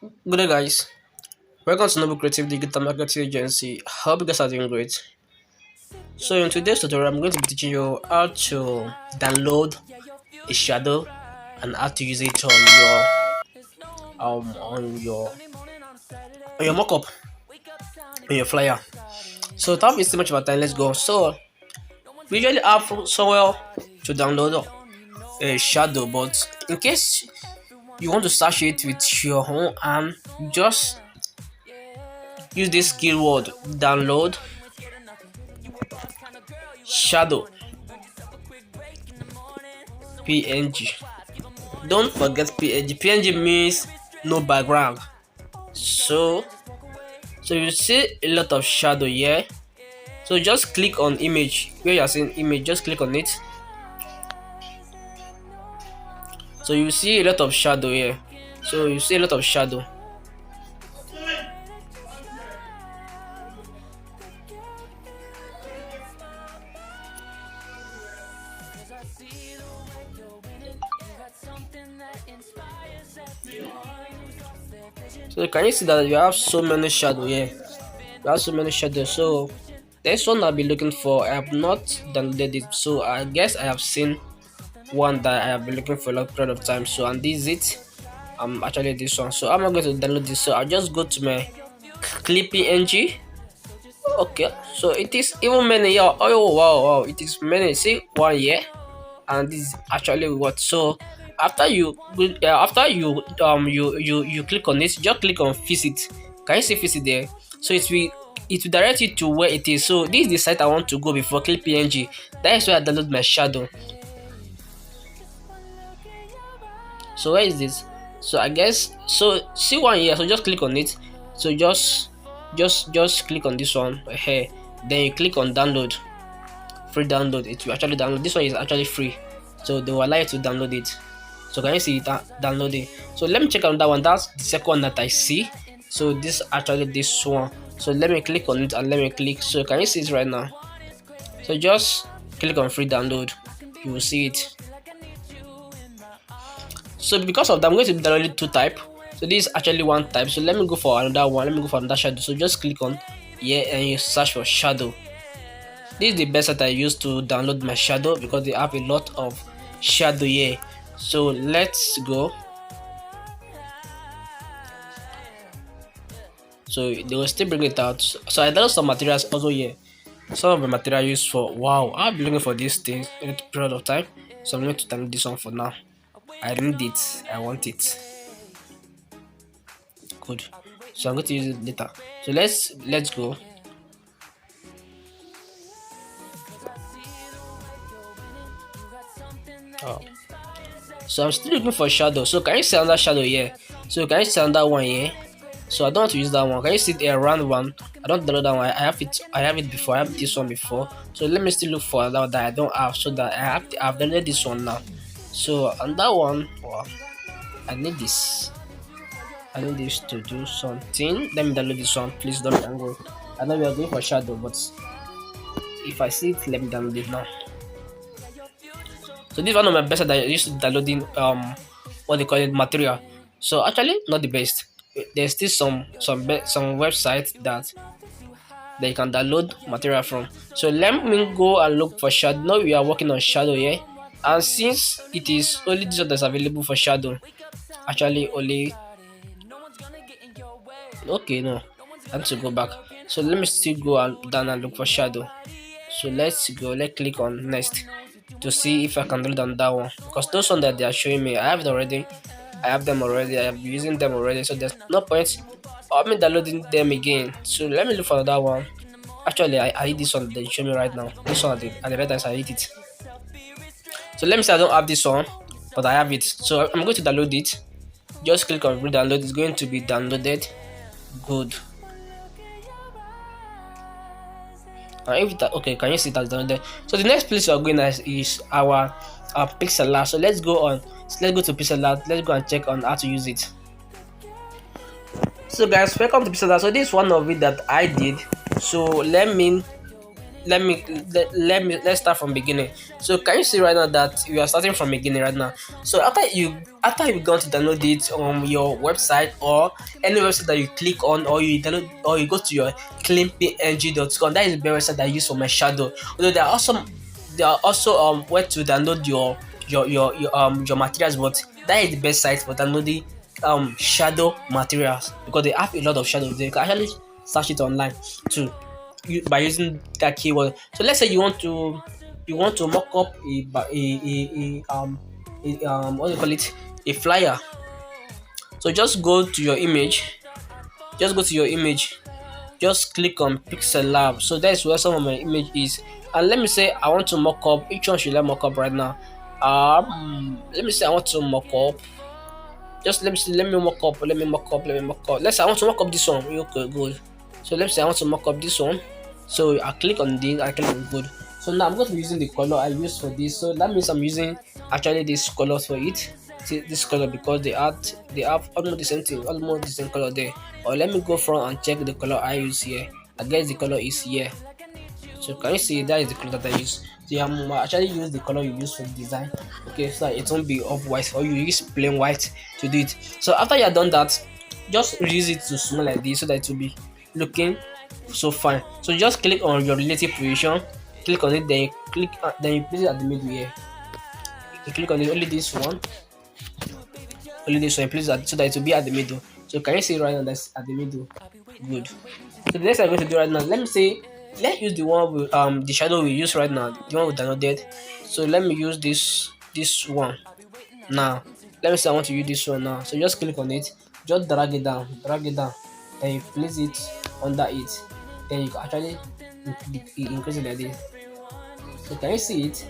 Good day, guys. Welcome to Noble Creative Digital Marketing Agency. Hope you guys are doing great. So, in today's tutorial, I'm going to be teaching you how to download a shadow and how to use it um on your on your mockup, on your flyer. So, without wasting much of our time, let's go. So, we usually have somewhere to download a shadow, but in case you want to search it with your own hand, just use this keyword download shadow png. Don't forget png. Png means no background. So you see a lot of shadow here. So just click on image where you are seeing image, just click on it. So you see a lot of shadow here. So you see a lot of shadow. So can you see that you have so many shadow here? You have so many shadows. So this one I'll be looking for. I have not downloaded it, so I guess I have seen one that I have been looking for a long period of time. So and this is it. Actually this one. So I'm not going to download this. So I'll just go to my clipping ng. Okay, so it is even many. Yeah. Oh wow, it is many. See one here, and this is actually what. So after you click on this, just click on visit. Can you see visit there? So it will direct you to where it is. So this is the site I want to go before click png. That is where I download my shadow. So where is this? So I guess so. See one here. So just click on it. So just click on this one here. Then you click on download. Free download. It will actually download. This one is actually free. So they will allow you to download it. So can you see it downloading? So let me check on that one. That's the second one that I see. So this actually this one. So let me click on it and let me click. So can you see it right now? So just click on free download. You will see it. So because of that, I'm going to be downloading two type. So this is actually one type. So let me go for another one. Let me go for another shadow. So just click on here and you search for shadow. This is the best that I use to download my shadow because they have a lot of shadow here. So let's go. So they will still bring it out. So I download some materials also here. Some of the material used for wow. I'll be looking for these things in a period of time. So I'm going to download this one for now. I need it. I want it. Good. So I'm going to use it later. So let's go. Oh. So I'm still looking for shadow. So can you see another shadow here? So can you see another one here? So I don't want to use that one. Can you see the round one? I don't download that one. I have it. I have it before. I have this one before. So let me still look for that I don't have. So that I've downloaded this one now. So on that one, wow, I need this. I need this to do something. Let me download this one. Please don't be angry. I know we are going for shadow, but if I see it, let me download it now. So this is one of my best that I used to downloading what they call it material. So actually not the best. There's still some websites that you can download material from. So let me go and look for shadow. Now we are working on shadow here. And since it is only this one that's available for shadow, actually only okay no, I have to go back. So let me still go down and look for shadow. So let's go. Let's click on next to see if I can do on that one because those ones that they are showing me, I have it already. I have them already. I am using them already. So there's no point of me downloading them again. So let me look for that one. Actually, I hit this one. They show me right now. This one at the right time, so I hit it. So let me say I don't have this one, but I have it. So I'm going to download it. Just click on re-download. It's going to be downloaded. Good. If that okay, can you see that's downloaded? So the next place we are going is our Pixellab. So let's go on. So let's go to Pixellab. Let's go and check on how to use it. So guys, welcome to Pixellab. So this is one of it that I did. So let me let's start from beginning. So can you see right now that we are starting from beginning right now? So after you've gone to download it on your website or any website that you click on, or you download, or you go to your cleanpng.com, that is the best website that I use for my shadow. Although there are also where to download your materials, but that is the best site for downloading shadow materials, because they have a lot of shadows there. You can actually search it online too, by using that keyword. So let's say you want to mock up what do you call it, a flyer. So just go to your image, just go to your image, just click on Pixellab. So that's where some of my image is. And let me say I want to mock up. Which one should I mock up right now? Let me say I want to mock up. Just let me see, let me mock up, let me mock up, let me mock up. Let's say I want to mock up this one. Okay, good. So let's say I want to mock up this one. So I click on this, I click on good. So now I'm going to be using the color I use for this. So that means I'm using actually this color for it. See this color, because they have almost the same thing, almost the same color there. Or let me go front and check the color I use here. I guess the color is here. So can you see that is the color that I use? So I'm actually use the color you use for the design. Okay, so it won't be off white, or you use plain white to do it. So after you are done that, just reduce it to small like this so that it will be looking so fine. So just click on your relative position, click on it, then you click, then you place it at the middle here. You click on it, only this one, place it so that it will be at the middle. So can you see right now that's at the middle? Good. So the next I'm going to do right now, let me say, let's use the one with the shadow we use right now, the one we downloaded. So let me use this one now. Let me say I want to use this one now. So just click on it, just drag it down, then you place it under it. Then you can actually increase it like this. So can you see it?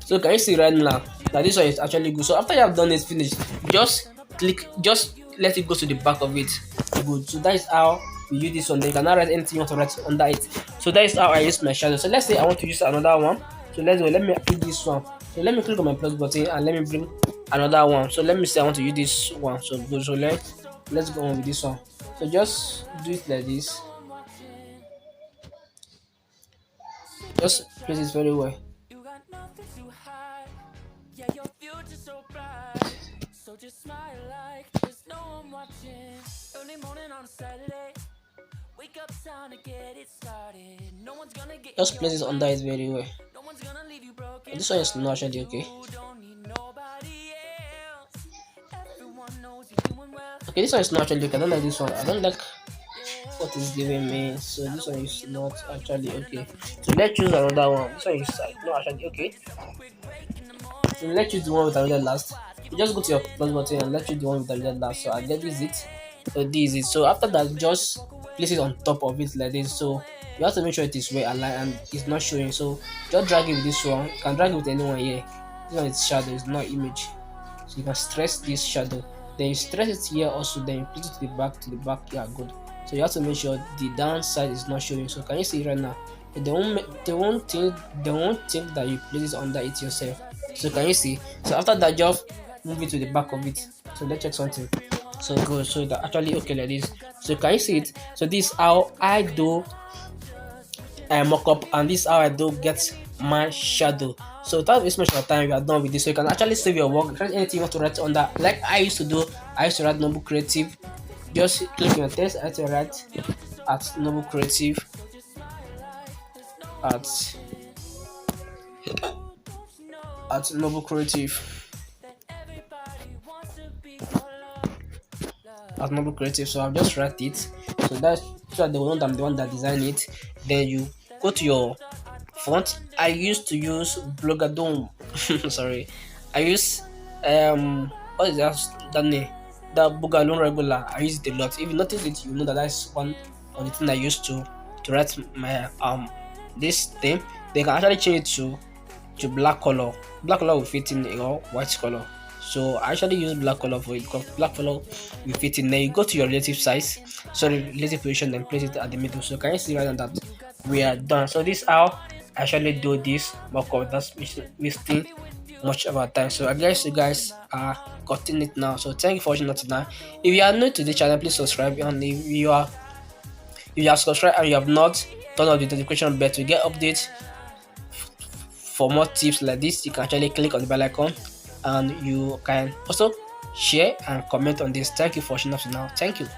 So can you see right now that this one is actually good? So after you have done it finished, just let it go to the back of it. Good. So that is how we use this one. Then you cannot write anything you want to write under it. So that is how I use my shadow. So let's say I want to use another one. So let's go. Let me pick this one. So let me click on my plus button and let me bring another one. So let me say I want to use this one. So good. So let's go on with this one. So just do it like this. Just place it very well. Just place it under it very well. This one is not actually okay. Okay, this one is not actually okay. I don't like this one. I don't like what is giving me. So this one is not actually okay. So let's choose another one. This one is not actually okay. So let's choose the one with another last. You just go to your plus button and let's choose the one with another last. So I get this it. So this is it. So after that, just place it on top of it like this. So you have to make sure it is well aligned and it's not showing. So just drag it with this one. You can drag it with anyone here. This one is shadow, it's not image. So you can stress this shadow. Then you stress it here also. Then you put it to the back. Yeah, good. So you have to make sure the downside is not showing. So can you see it right now? They won't think that you place it under it yourself. So can you see? So after that, just move it to the back of it. So let's check something. So good. So that actually okay like this. So can you see it? So this is how I do mock up, and this is how I do get my shadow. So without wasting much of time, we are done with this. So you can actually save your work. Write anything you want to write under. Like I used to do, I used to write Noble Creative. Just click on your text. I have to write at Noble Creative at Noble Creative at Noble Creative. So I've just write it. So that's the one. I'm the one that designed it. Then you go to your font. I used to use Blogadome. Sorry, I use what is that name? The Boogaloo regular. I use it a lot. If you notice it, you know that that's one of the things I used to write my this thing. They can actually change it to black color. Black color will fit in your white color. So I actually use black color for it because black color will fit in. Then you go to your relative size, relative position, then place it at the middle. So can you see right now that we are done? So this is how I actually do this mock-up. That's wasting much of our time. So I guess you guys are gotten it now. So thank you for watching us now. If you are new to the channel, please subscribe. And if you have subscribed and you have not, turn on the notification bell to get updates for more tips like this. You can actually click on the bell icon, and you can also share and comment on this. Thank you for watching us now. Thank you.